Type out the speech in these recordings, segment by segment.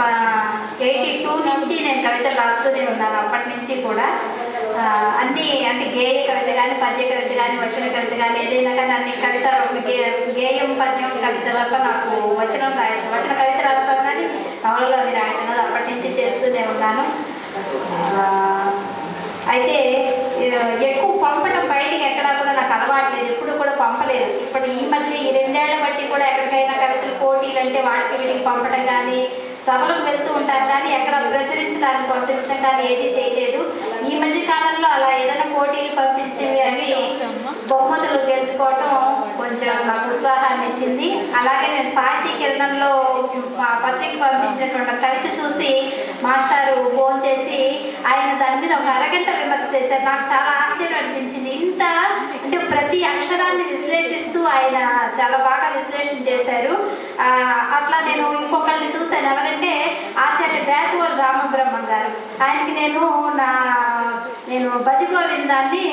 1982 నుంచి నేను కవితలు రాస్తూనే ఉన్నాను. అప్పటి నుంచి కూడా అన్ని అంటే గేయ కవిత కానీ, పద్య కవిత కానీ, వచన కవిత కానీ, ఏదైనా కానీ అన్ని కవిత గేయం, పద్యం, కవితలలో నాకు వచన కవిత రాస్తాను కానీ నవలలో అవి రాయటం అప్పటి నుంచి చేస్తూనే ఉన్నాను. అయితే ఎక్కువ పంపడం బయటికి ఎక్కడా కూడా నాకు అలవాటు లేదు, ఎప్పుడు కూడా పంపలేదు. ఇప్పుడు ఈ మధ్య ఈ 2 ఏళ్ల బట్టి కూడా ఎక్కడికైనా కవితలు పోటీలు అంటే వాటికి వీటికి పంపడం కానీ, సభలకు వెళ్తూ ఉంటాను కానీ ఎక్కడ ప్రచురించడానికి పంపించడం కానీ ఏది చేయలేదు. ఈ మధ్య కాలంలో అలా ఏదైనా పోటీలు పంపిస్తే అవి బహుమతులు గెలుచుకోవటం కొంచెం నాకు ఉత్సాహాన్ని ఇచ్చింది. అలాగే నేను సాహితీ కిరణంలో మా పత్రిక పంపించినటువంటి కవిత చూసి మాస్టారు ఫోన్ చేసి ఆయన దాని మీద ఒక అరగంట విమర్శ చేశారు. నాకు చాలా ఆశ్చర్యం అనిపించింది. ఇంత అంటే ప్రతి అక్షరాన్ని విశ్లేషిస్తూ ఆయన చాలా బాగా విశ్లేషణ చేశారు. అట్లా నేను ఇంకొకరిని చూశాను, ఎవరంటే ఆచార్య బేతువల్ రామబ్రహ్మం గారు. ఆయనకి నేను భజగోవిందాన్ని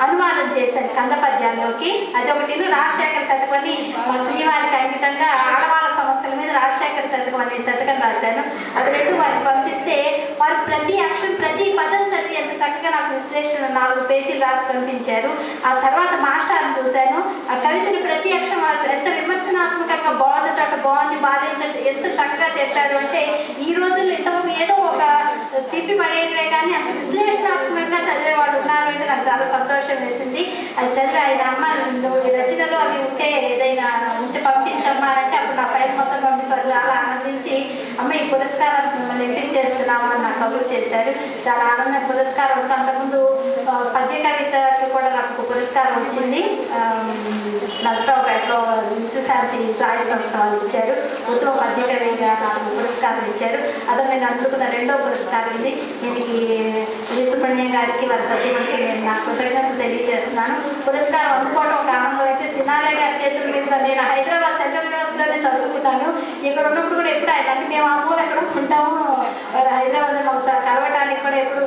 అనువాదం చేశాను కంద పద్యాల్లోకి. అదొకటి. రాజశేఖర శతకం అని మా శ్రీవారికి అంకితంగా ఆడవాళ్ళ సమస్యల మీద రాజశేఖర శతకం అనే శతకం రాశాను. అది 2 వారికి పంపిస్తే వారు ప్రతి అక్షరం ప్రతి పదం చదివి ఎంత చక్కగా నాకు విశ్లేషణ 4 పేజీలు రాసి పంపించారు. ఆ తర్వాత మాస్టర్ని చూశాను. ఆ కవితను ప్రతి అక్షరం వాళ్ళు ఎంత విమర్శనాత్మకంగా బాగుంది, చోట బాగుంది, బాగాలేని ఎంత చక్కగా చెప్పారు అంటే ఈ రోజుల్లో ఇంతవరకు ఏదో ఒక తిప్పి పడేయడమే కానీ అంత విశ్లేషణాత్మకంగా చదివేవాళ్ళు ఉన్నారు అంటే నాకు చాలా సంతోషం వేసింది. అది చదివి ఆయన అమ్మ రచనలు అవి ఉంటే ఏదైనా ఉంటే పంపించమ్మా అంటే అప్పుడు నా ఫైల్ మొత్తం పంపిస్తారు. చాలా ఆనందించి అమ్మ ఈ పురస్కారానికి మిమ్మల్ని ఎంపిక చేస్తున్నాము అని నాకు కబురు చేశారు. చాలా ఆనందం. పురస్కారం అంతకుముందు పద్య కవితకి కూడా నాకు పురస్కారం వచ్చింది. నరసరావుపేటలో విశ్వశాంతి సాయి సంస్థ వాళ్ళు ఇచ్చారు. ఉత్తమ పద్య కవిగా నాకు పురస్కారం ఇచ్చారు. అదే నేను అందుకున్న 2వ పురస్కారం ఇది. దీనికి సుబ్రహ్మణ్యం గారికి వారి సత్యమకి నేను నా కృతజ్ఞతలు తెలియజేస్తున్నాను. పురస్కారం అందుకోవడం ఒక ఆనందం. అయితే సినాలే గారి చేతుల మీద నేను హైదరాబాద్ సెంట్రల్ యూనివర్సిటీలోనే చదువుకున్నాను. ఇక్కడ ఉన్నప్పుడు కూడా ఎప్పుడు ఆయన అంటే మేము అమ్మూలు ఎక్కడ ఉంటాము, హైదరాబాద్లో ఒకసారి కలవటానికి కూడా ఎప్పుడు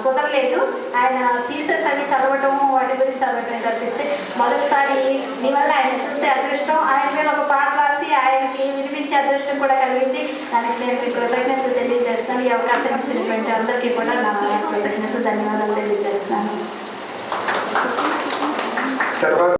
కుదరలేదు. ఆయన థీసిస్ అవి చదవటం, వాటి గురించి చదవటం తప్పిస్తే మొదటిసారి మీ వల్ల ఆయన చూసే అదృష్టం, ఆయన మీద ఒక పాట రాసి ఆయనకి వినిపించే అదృష్టం కూడా కలిగింది. దానికి నేను మీకు కృతజ్ఞతలు తెలియజేస్తాను. ఈ అవకాశం ఇచ్చినటువంటి అందరికీ కూడా నా కృతజ్ఞతలు, ధన్యవాదాలు తెలియజేస్తాను.